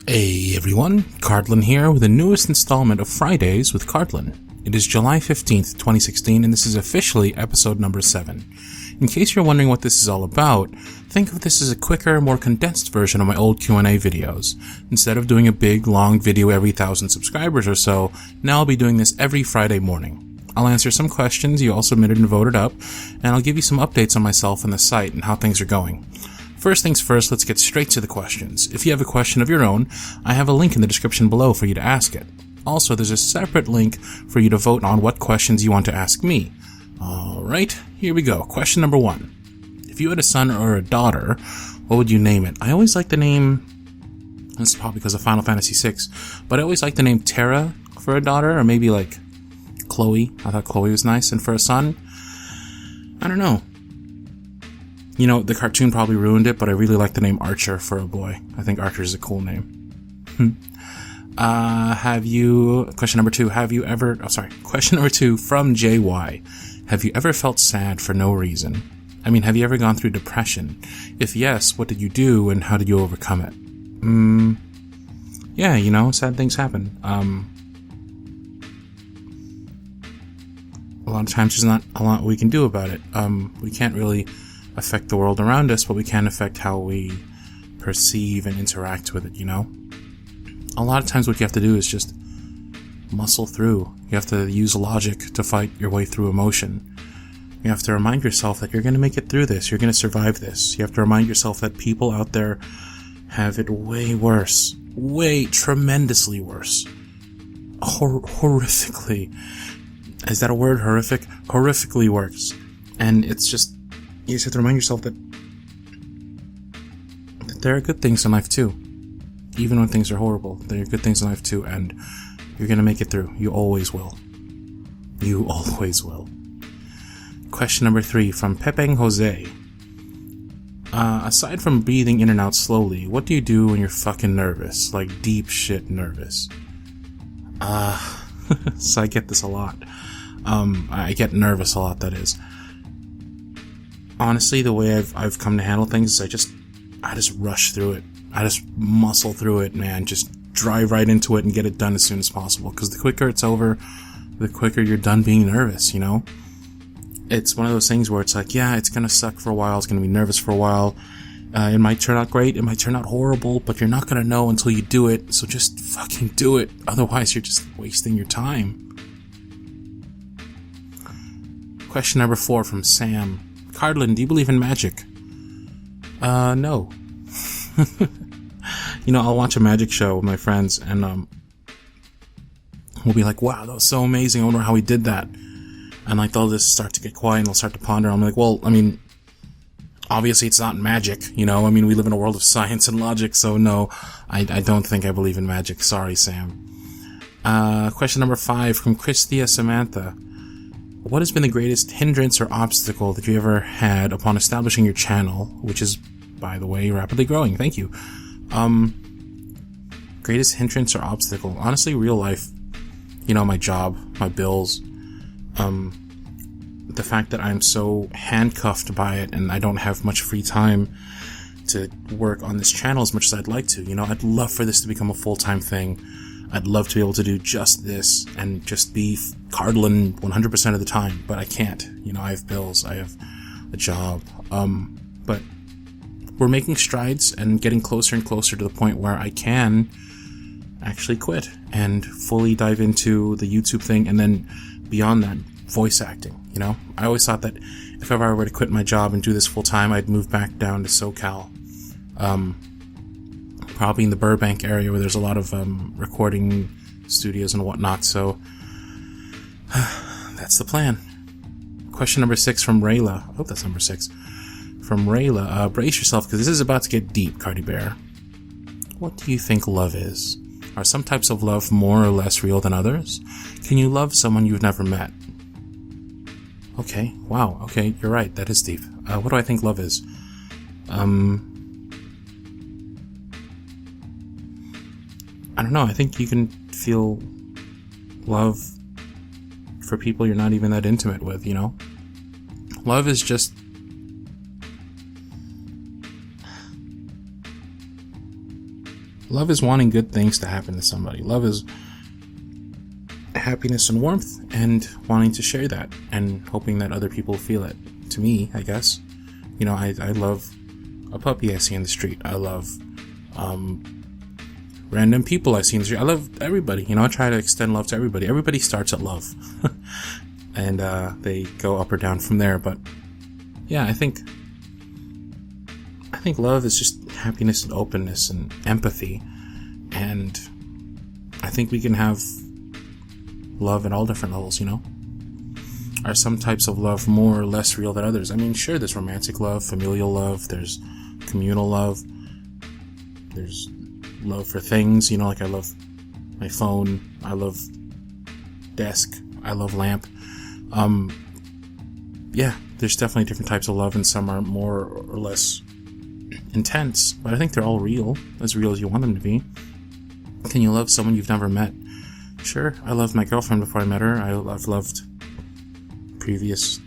Hey everyone, Cardlin here with the newest installment of Fridays with Cardlin. It is July 15th, 2016, and this is officially episode number 7. In case you're wondering what this is all about, think of this as a quicker, more condensed version of my old Q&A videos. Instead of doing a big, long video every 1,000 subscribers or so, now I'll be doing this every Friday morning. I'll answer some questions you all submitted and voted up, and I'll give you some updates on myself and the site and how things are going. First things first, let's get straight to the questions. If you have a question of your own, I have a link in the description below for you to ask it. Also, there's a separate link for you to vote on what questions you want to ask me. Alright, here we go. Question number 1. If you had a son or a daughter, what would you name it? I always like the name, this is probably because of Final Fantasy VI, but I always like the name Terra for a daughter, or maybe like Chloe. I thought Chloe was nice, and for a son, I don't know. You know, the cartoon probably ruined it, but I really like the name Archer for a boy. I think Archer is a cool name. Question number 2, question number 2 from JY. Have you ever felt sad for no reason? I mean, have you ever gone through depression? If yes, what did you do and how did you overcome it? Yeah, you know, sad things happen. A lot of times there's not a lot we can do about it. We can't really affect the world around us, but we can affect how we perceive and interact with it, you know? A lot of times what you have to do is just muscle through. You have to use logic to fight your way through emotion. You have to remind yourself that you're going to make it through this. You're going to survive this. You have to remind yourself that people out there have it way worse. Way tremendously worse. Horrifically. Is that a word? Horrific? Horrifically worse. And it's just, you just have to remind yourself that there are good things in life too. Even when things are horrible, there are good things in life too, and you're gonna make it through. You always will. You always will. Question number 3 from Pepeng Jose. Aside from breathing in and out slowly, what do you do when you're fucking nervous? Like deep shit nervous. So I get this a lot. I get nervous a lot, that is. Honestly, the way I've come to handle things is I just rush through it. I just muscle through it, man. Just drive right into it and get it done as soon as possible. Because the quicker it's over, the quicker you're done being nervous, you know? It's one of those things where it's like, yeah, it's gonna suck for a while. It's gonna be nervous for a while. It might turn out great. It might turn out horrible, but you're not gonna know until you do it. So just fucking do it. Otherwise, you're just wasting your time. Question number 4 from Sam. Cardlin, do you believe in magic? No. You know, I'll watch a magic show with my friends, and we'll be like, wow, that was so amazing, I wonder how he did that. And like, they'll just start to get quiet, and they'll start to ponder. I'm like, well, I mean, obviously it's not magic, you know? I mean, we live in a world of science and logic, so no, I don't think I believe in magic. Sorry, Sam. Question number 5 from Krysthia Samantha. What has been the greatest hindrance or obstacle that you ever had upon establishing your channel, which is, by the way, rapidly growing? Thank you. Greatest hindrance or obstacle? Honestly, real life. You know, my job, my bills, the fact that I'm so handcuffed by it and I don't have much free time to work on this channel as much as I'd like to. You know, I'd love for this to become a full-time thing. I'd love to be able to do just this and just be Cardlin 100% of the time, but I can't. You know, I have bills, I have a job, but we're making strides and getting closer and closer to the point where I can actually quit and fully dive into the YouTube thing, and then beyond that, voice acting, you know? I always thought that if ever I were to quit my job and do this full time, I'd move back down to SoCal. Probably in the Burbank area where there's a lot of recording studios and whatnot, so that's the plan. Question number 6 from Rayla. I hope that's number 6. From Rayla. Brace yourself, because this is about to get deep, Cardybear. What do you think love is? Are some types of love more or less real than others? Can you love someone you've never met? Okay, wow, okay, you're right, that is deep. What do I think love is? I don't know, I think you can feel love for people you're not even that intimate with, you know? Love is just Love is wanting good things to happen to somebody. Love is happiness and warmth and wanting to share that and hoping that other people feel it. To me, I guess. You know, I love a puppy I see in the street. I love random people I see in the street. I love everybody. You know, I try to extend love to everybody. Everybody starts at love. And they go up or down from there. But yeah, I think love is just happiness and openness and empathy. And I think we can have love at all different levels, you know? Are some types of love more or less real than others? I mean, sure, there's romantic love, familial love, there's communal love, there's love for things, you know, like I love my phone, I love desk, I love lamp. Yeah, there's definitely different types of love, and some are more or less intense, but I think they're all real as you want them to be. Can you love someone you've never met? Sure, I loved my girlfriend before I met her. I've loved previous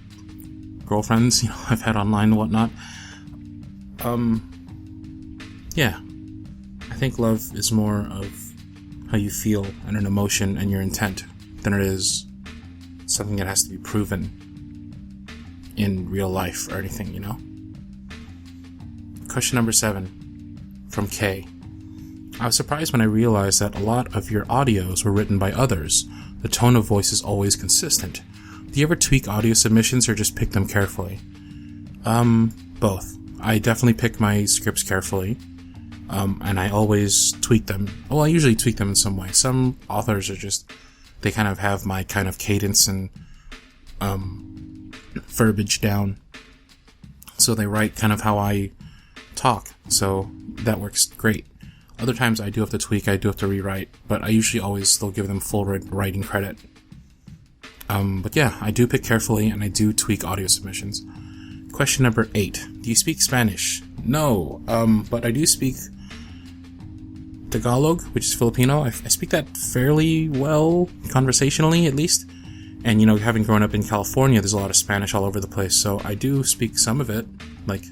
girlfriends, you know, I've had online and whatnot. Yeah, I think love is more of how you feel and an emotion and your intent than it is something that has to be proven in real life or anything, you know? Question number 7 from Kay. I was surprised when I realized that a lot of your audios were written by others. The tone of voice is always consistent. Do you ever tweak audio submissions or just pick them carefully? Both. I definitely pick my scripts carefully. And I always tweak them. Well, I usually tweak them in some way. Some authors are just, they kind of have my kind of cadence and verbiage down. So they write kind of how I talk. So that works great. Other times I do have to tweak, I do have to rewrite, but I usually always still give them full writing credit. But yeah, I do pick carefully and I do tweak audio submissions. Question number 8. Do you speak Spanish? No, but I do speak Tagalog, which is Filipino. I speak that fairly well, conversationally at least. And, you know, having grown up in California, there's a lot of Spanish all over the place, so I do speak some of it. Like,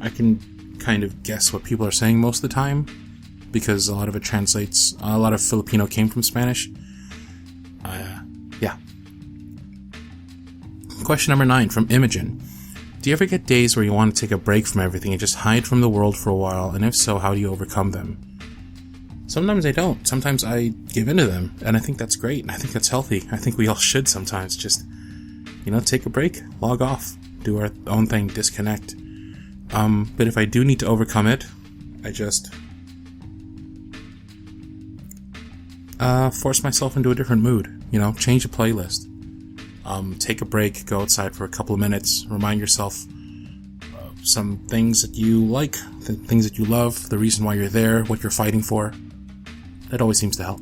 I can kind of guess what people are saying most of the time, because a lot of it translates, a lot of Filipino came from Spanish. Yeah. Question number 9 from Imogen. Do you ever get days where you want to take a break from everything and just hide from the world for a while, and if so, how do you overcome them? Sometimes I don't. Sometimes I give into them, and I think that's great, and I think that's healthy. I think we all should sometimes just, you know, take a break, log off, do our own thing, disconnect. But if I do need to overcome it, I just force myself into a different mood, you know, change the playlist. Take a break, go outside for a couple of minutes, remind yourself of some things that you like, the things that you love, the reason why you're there, what you're fighting for. That always seems to help.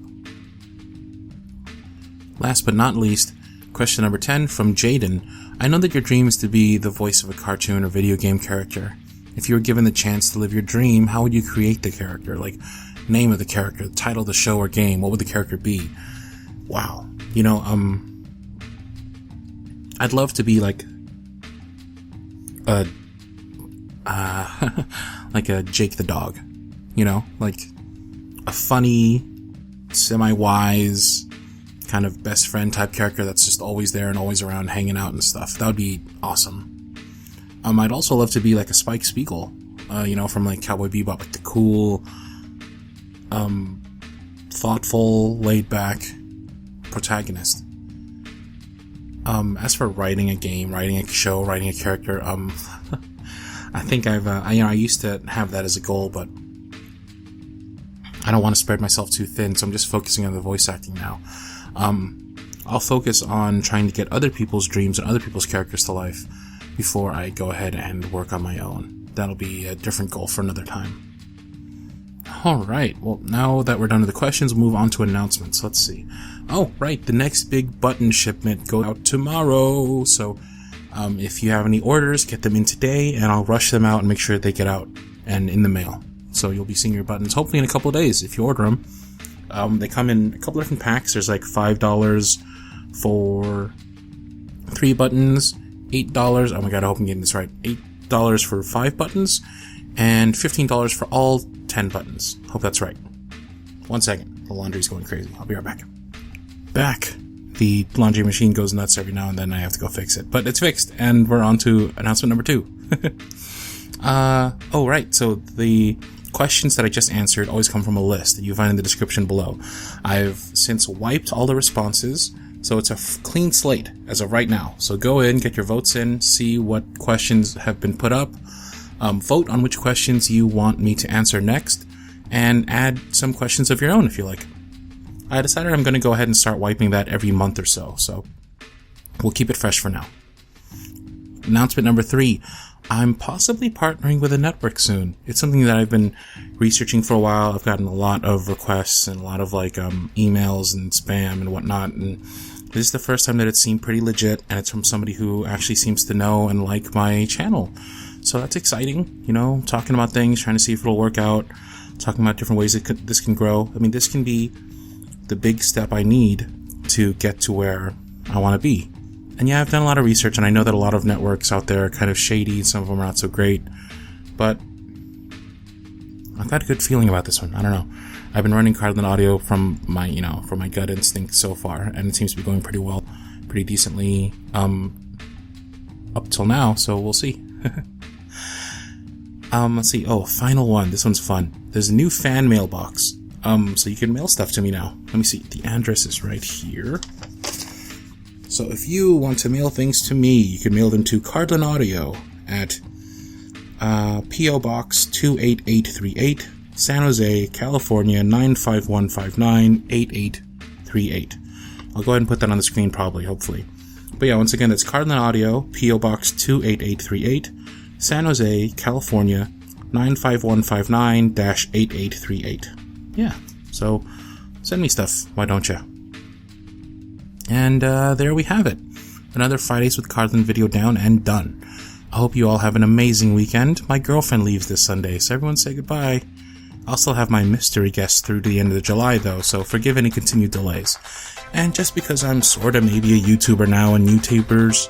Last but not least, question number 10 from Jaden. I know that your dream is to be the voice of a cartoon or video game character. If you were given the chance to live your dream, how would you create the character? Like, name of the character, the title of the show or game, what would the character be? Wow. You know, I'd love to be like a like a Jake the dog, you know, like a funny, semi-wise, kind of best friend type character that's just always there and always around, hanging out and stuff. That would be awesome. I'd also love to be like a Spike Spiegel, you know, from like Cowboy Bebop, like the cool, thoughtful, laid-back protagonist. As for writing a game, writing a show, writing a character, I think I used to have that as a goal, but I don't want to spread myself too thin, so I'm just focusing on the voice acting now. I'll focus on trying to get other people's dreams and other people's characters to life before I go ahead and work on my own. That'll be a different goal for another time. Alright, well, now that we're done with the questions, we'll move on to announcements. Let's see. Oh, right, the next big button shipment goes out tomorrow, so if you have any orders, get them in today, and I'll rush them out and make sure they get out and in the mail. So you'll be seeing your buttons hopefully in a couple of days if you order them. They come in a couple different packs. There's like $5 for 3 buttons, $8, oh my god, I hope I'm getting this right, $8 for 5 buttons, and $15 for all 10 buttons. Hope that's right. 1 second. The laundry's going crazy. I'll be right back. Back. The laundry machine goes nuts every now and then. I have to go fix it. But it's fixed, and we're on to announcement number 2. Oh, right. So the questions that I just answered always come from a list that you find in the description below. I've since wiped all the responses, so it's a clean slate as of right now. So go in, get your votes in, see what questions have been put up, vote on which questions you want me to answer next, and add some questions of your own if you like. I decided I'm going to go ahead and start wiping that every month or so we'll keep it fresh for now. Announcement number 3. I'm possibly partnering with a network soon. It's something that I've been researching for a while. I've gotten a lot of requests and a lot of emails and spam and whatnot, and this is the first time that it seemed pretty legit, and it's from somebody who actually seems to know and like my channel. So that's exciting, talking about things, trying to see if it'll work out, talking about different ways this can grow. I mean, this can be the big step I need to get to where I want to be. And yeah, I've done a lot of research, and I know that a lot of networks out there are kind of shady, some of them are not so great, but I've got a good feeling about this one. I don't know. I've been running Cardlin audio from my gut instinct so far, and it seems to be going pretty well, pretty decently, up till now, so we'll see. Let's see. Oh, final one. This one's fun. There's a new fan mailbox. So you can mail stuff to me now. Let me see. The address is right here. So if you want to mail things to me, you can mail them to Cardlin Audio at P.O. Box 28838, San Jose, California 95159 8838. I'll go ahead and put that on the screen probably, hopefully. But yeah, once again, that's Cardlin Audio, P.O. Box 28838, San Jose, California 95159-8838. Yeah, so send me stuff, why don't you? And there we have it. Another Fridays with Cardlin video down and done. I hope you all have an amazing weekend. My girlfriend leaves this Sunday, so everyone say goodbye. I'll still have my mystery guest through to the end of July, though, so forgive any continued delays. And just because I'm sorta maybe a YouTuber now, and YouTubers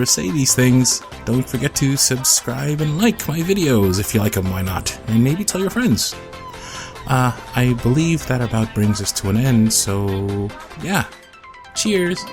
say these things, don't forget to subscribe and like my videos. If you like them, why not? And maybe tell your friends. I believe that about brings us to an end, so yeah. Cheers!